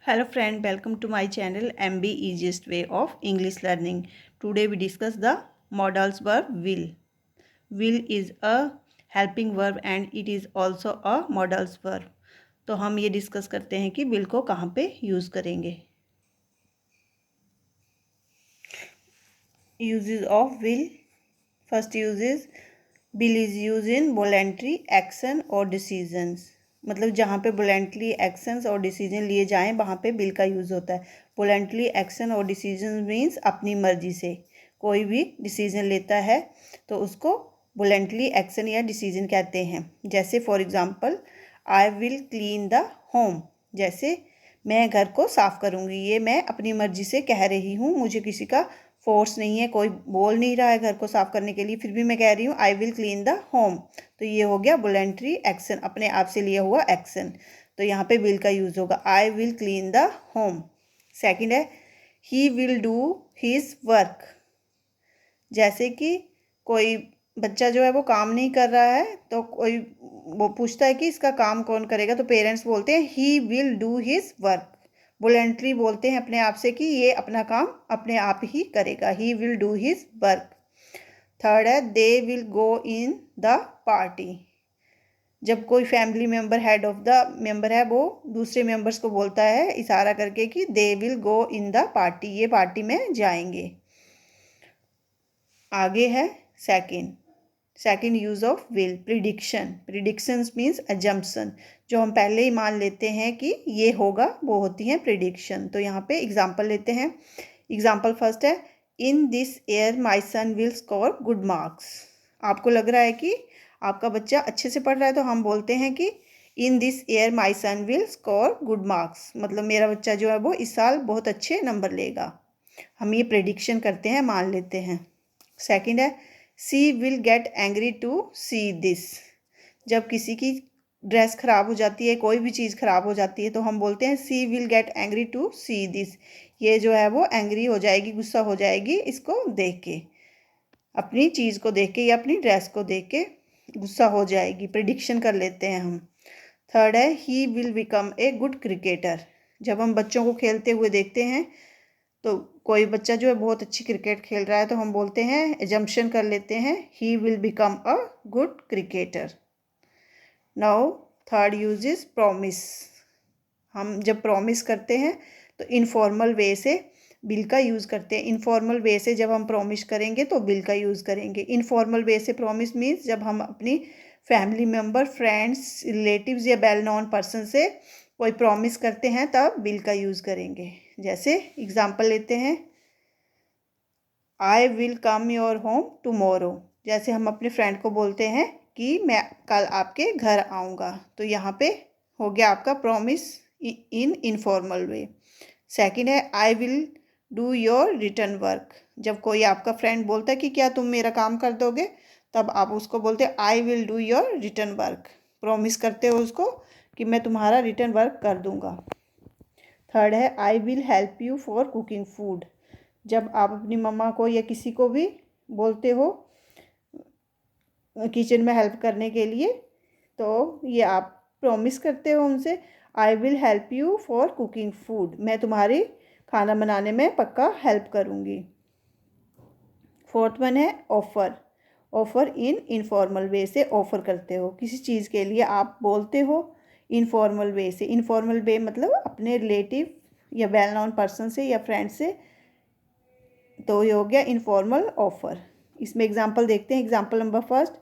Hello friend, welcome to my channel MB Easiest Way of English Learning. Today we discuss the modals verb will. Will is a helping verb and it is also a modals verb. तो हम ये discuss करते हैं कि will को कहाँ पे use करेंगे. Uses of will. First use is will is used in voluntary action or decisions. मतलब जहाँ पे वॉलेंटरी एक्शंस और डिसीजन लिए जाएं वहाँ पे बिल का यूज़ होता है. वॉलेंटरी एक्शन और डिसीजन मीन्स अपनी मर्जी से कोई भी डिसीजन लेता है तो उसको वॉलेंटरी एक्शन या डिसीजन कहते हैं. जैसे for example I will clean the home. जैसे मैं घर को साफ़ करूँगी, ये मैं अपनी मर्जी से कह रही हूँ, मुझे किसी का फोर्स नहीं है, कोई बोल नहीं रहा है घर को साफ़ करने के लिए, फिर भी मैं कह रही हूँ आई विल क्लीन द होम. तो ये हो गया वॉलेंटरी एक्शन, अपने आप से लिया हुआ एक्शन. तो यहाँ पे विल का यूज़ होगा I will clean the home. Second है he will do his work. जैसे कि कोई बच्चा जो है वो काम नहीं कर रहा है तो कोई वो पूछता है कि इसका काम कौन करेगा, तो पेरेंट्स बोलते हैं ही will do his work. Voluntary बोलते हैं अपने आप से कि ये अपना काम अपने आप ही करेगा, he will do his work. Third है they will go in the party. जब कोई family member head of the member है वो दूसरे मेंबर्स को बोलता है इशारा करके कि दे will go in the party, ये पार्टी में जाएंगे. आगे है second use of will prediction. Predictions means assumption. जो हम पहले ही मान लेते हैं कि ये होगा वो होती हैं प्रिडिक्शन. तो यहाँ पे एग्जांपल लेते हैं. एग्जांपल फर्स्ट है in this year my son will score good marks. आपको लग रहा है कि आपका बच्चा अच्छे से पढ़ रहा है तो हम बोलते हैं कि in this year my son will score good marks. मतलब मेरा बच्चा जो है वो इस साल बहुत अच्छे नंबर लेगा. हम ये प्रिडिक्शन करते हैं, मान लेते हैं. सेकंड है she will get angry to see this. जब किसी की ड्रेस ख़राब हो जाती है, कोई भी चीज़ ख़राब हो जाती है तो हम बोलते हैं she will get angry to see this. ये जो है वो एंग्री हो जाएगी, गुस्सा हो जाएगी इसको देख के, अपनी चीज़ को देख के या अपनी ड्रेस को देख के गुस्सा हो जाएगी. प्रिडिक्शन कर लेते हैं हम. थर्ड है he will become a good cricketer. जब हम बच्चों को खेलते हुए देखते हैं तो कोई बच्चा जो है बहुत अच्छी क्रिकेट खेल रहा है तो हम बोलते हैं एजम्पशन कर लेते हैं he will become a good cricketer. Now third use is promise. हम जब प्रॉमिस करते हैं तो इनफॉर्मल वे से बिल का यूज़ करते हैं. इनफॉर्मल वे से जब हम प्रॉमिस करेंगे तो बिल का यूज़ करेंगे. इनफॉर्मल वे से प्रॉमिस मीन्स जब हम अपनी फैमिली मेम्बर, फ्रेंड्स, रिलेटिव्स या वेल नोन पर्सन से कोई प्रॉमिस करते हैं तब बिल का यूज़ करेंगे. जैसे एग्जांपल लेते हैं I will come your home tomorrow. जैसे हम अपने फ्रेंड को बोलते हैं कि मैं कल आपके घर आऊँगा. तो यहाँ पे हो गया आपका promise in informal way. Second है I will do your return work. जब कोई आपका फ्रेंड बोलता है कि क्या तुम मेरा काम कर दोगे, तब आप उसको बोलते हैं I will do your return work. Promise करते हो उसको कि मैं तुम्हारा रिटर्न वर्क कर दूंगा. थर्ड है I will help you for cooking food. जब आप अपनी मम्मा को या किसी को भी बोलते हो किचन में हेल्प करने के लिए तो ये आप प्रॉमिस करते हो उनसे I will help you for cooking food, मैं तुम्हारी खाना बनाने में पक्का हेल्प करूँगी. फोर्थ वन है ऑफ़र. ऑफ़र इन इनफॉर्मल वे से ऑफ़र करते हो किसी चीज़ के लिए, आप बोलते हो इनफॉर्मल वे से. इनफॉर्मल वे मतलब अपने रिलेटिव या वेल नोन पर्सन से या फ्रेंड से. तो ये हो गया इनफॉर्मल ऑफ़र. इसमें एग्जांपल देखते हैं. Example number first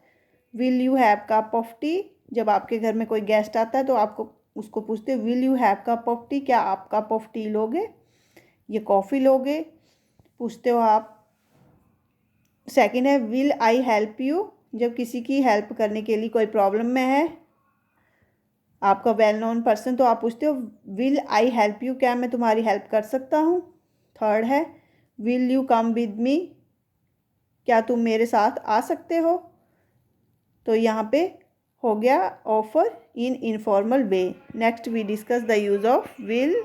will you have cup of T. जब आपके घर में कोई गेस्ट आता है तो आपको उसको पूछते हो will you have cup of T, क्या आप कप ऑफ टी लोगे, ये कॉफ़ी लोगे, पूछते हो आप. सेकंड है विल आई हेल्प यू. जब किसी की हेल्प करने के लिए कोई प्रॉब्लम में है, आपका वेल नोन पर्सन, तो आप पूछते हो विल आई हेल्प यू, क्या मैं तुम्हारी हेल्प कर सकता हूँ. थर्ड है will you come with me. क्या तुम मेरे साथ आ सकते हो. तो यहाँ पे हो गया offer in informal way. Next we discuss the use of will.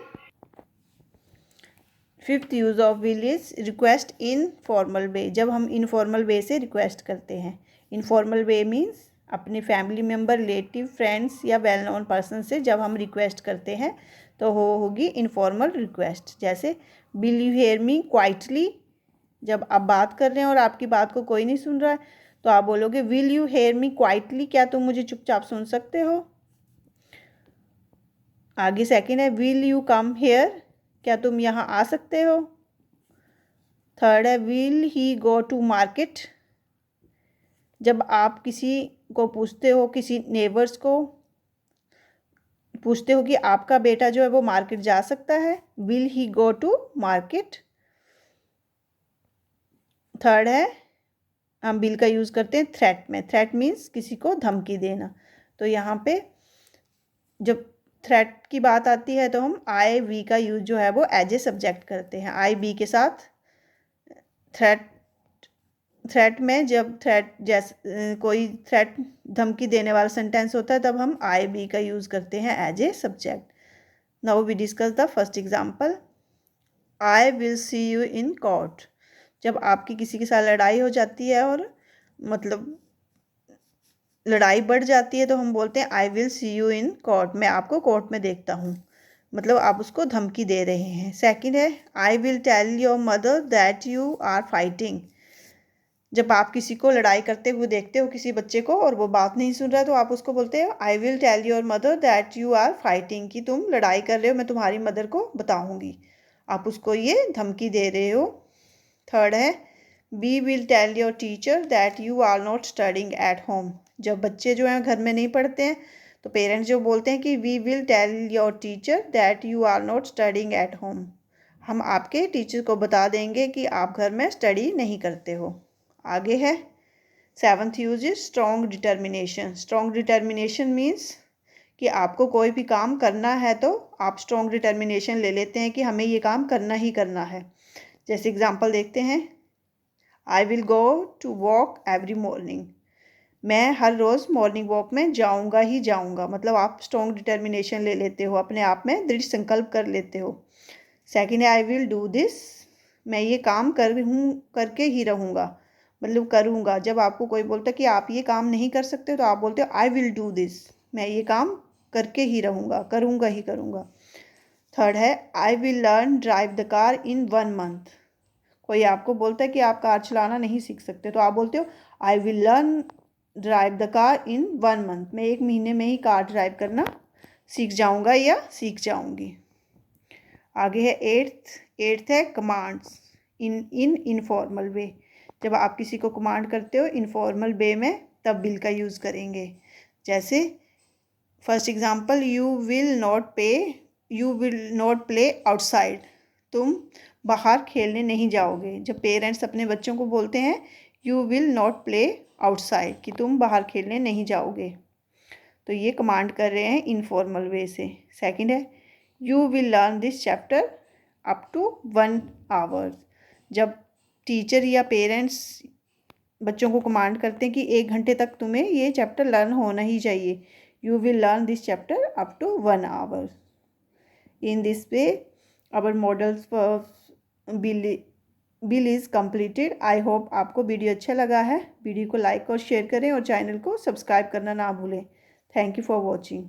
Fifth use of will is request in formal way. जब हम इनफॉर्मल वे से रिक्वेस्ट करते हैं. इनफॉर्मल वे मीन्स अपने फैमिली मेम्बर, रिलेटिव, फ्रेंड्स या वेल नोन पर्सन से जब हम रिक्वेस्ट करते हैं तो होगी इनफॉर्मल रिक्वेस्ट। जैसे will you hear me quietly, जब आप बात कर रहे हैं और आपकी बात को कोई नहीं सुन रहा है तो आप बोलोगे will you hear me quietly, क्या तुम मुझे चुपचाप सुन सकते हो। आगे सेकंड है विल यू कम हेयर, क्या तुम यहाँ आ सकते हो। थर्ड है will he go to market, जब आप किसी को पूछते हो, किसी नेबर्स को पूछते हो कि आपका बेटा जो है वो मार्केट जा सकता है, will he go to market. Third है हम विल का यूज़ करते हैं थ्रेट में। थ्रेट मीन्स किसी को धमकी देना। तो यहाँ पे जब थ्रेट की बात आती है तो हम आई वी का यूज जो है वो एज ए सब्जेक्ट करते हैं। आई बी के साथ थ्रेट में जब थ्रेट जैसे कोई थ्रेट धमकी देने वाला सेंटेंस होता है तब हम आई बी का यूज़ करते हैं as a subject. Now we discuss the first example. I will see you in court, जब आपकी किसी के साथ लड़ाई हो जाती है और मतलब लड़ाई बढ़ जाती है तो हम बोलते हैं I will see you in court, मैं आपको कोर्ट में देखता हूँ, मतलब आप उसको धमकी दे रहे हैं। सेकंड है I will tell your mother that you are fighting, जब आप किसी को लड़ाई करते हुए देखते हो किसी बच्चे को और वो बात नहीं सुन रहा है तो आप उसको बोलते हो I will tell your mother that you are fighting, कि तुम लड़ाई कर रहे हो, मैं तुम्हारी मदर को बताऊंगी, आप उसको ये धमकी दे रहे हो। थर्ड है we will tell your teacher that you are not studying at home, जब बच्चे जो हैं घर में नहीं पढ़ते हैं तो पेरेंट्स जो बोलते हैं कि we will tell your teacher that you are not studying at home, हम आपके टीचर को बता देंगे कि आप घर में स्टडी नहीं करते हो। आगे है seventh use is strong determination. Strong determination means कि आपको कोई भी काम करना है तो आप स्ट्रॉन्ग डिटर्मिनेशन ले लेते हैं कि हमें ये काम करना ही करना है। जैसे एग्जांपल देखते हैं, I will go to walk every morning, मैं हर रोज़ मॉर्निंग वॉक में जाऊंगा ही जाऊंगा, मतलब आप स्ट्रॉन्ग डिटर्मिनेशन ले लेते हो, अपने आप में दृढ़ संकल्प कर लेते हो। सेकेंड है आई विल डू दिस, मैं ये काम करके ही रहूँगा, मतलब करूँगा। जब आपको कोई बोलता है कि आप ये काम नहीं कर सकते तो आप बोलते हो आई विल डू दिस, मैं ये काम करके ही रहूँगा, करूँगा ही करूँगा। थर्ड है I will learn drive the car in 1 month, कोई आपको बोलता है कि आप कार चलाना नहीं सीख सकते तो आप बोलते हो I will learn drive the car in 1 month, मैं 1 महीने में ही कार ड्राइव करना सीख जाऊँगा या सीख जाऊँगी। आगे है एट्थ है कमांड्स इन इनफॉर्मल वे, जब आप किसी को कमांड करते हो इनफॉर्मल वे में तब विल का यूज़ करेंगे। जैसे first example you will not play outside, तुम बाहर खेलने नहीं जाओगे। जब पेरेंट्स अपने बच्चों को बोलते हैं you will not play outside कि तुम बाहर खेलने नहीं जाओगे, तो ये कमांड कर रहे हैं इनफॉर्मल वे से। सेकंड है you will learn this chapter up to 1 hour, जब टीचर या पेरेंट्स बच्चों को कमांड करते हैं कि 1 घंटे तक तुम्हें ये चैप्टर लर्न होना ही चाहिए, you will learn this chapter up to 1 hour. In this way our models bill is completed. I hope आपको वीडियो अच्छा लगा है। वीडियो को लाइक और शेयर करें और चैनल को सब्सक्राइब करना ना भूलें। Thank you for watching.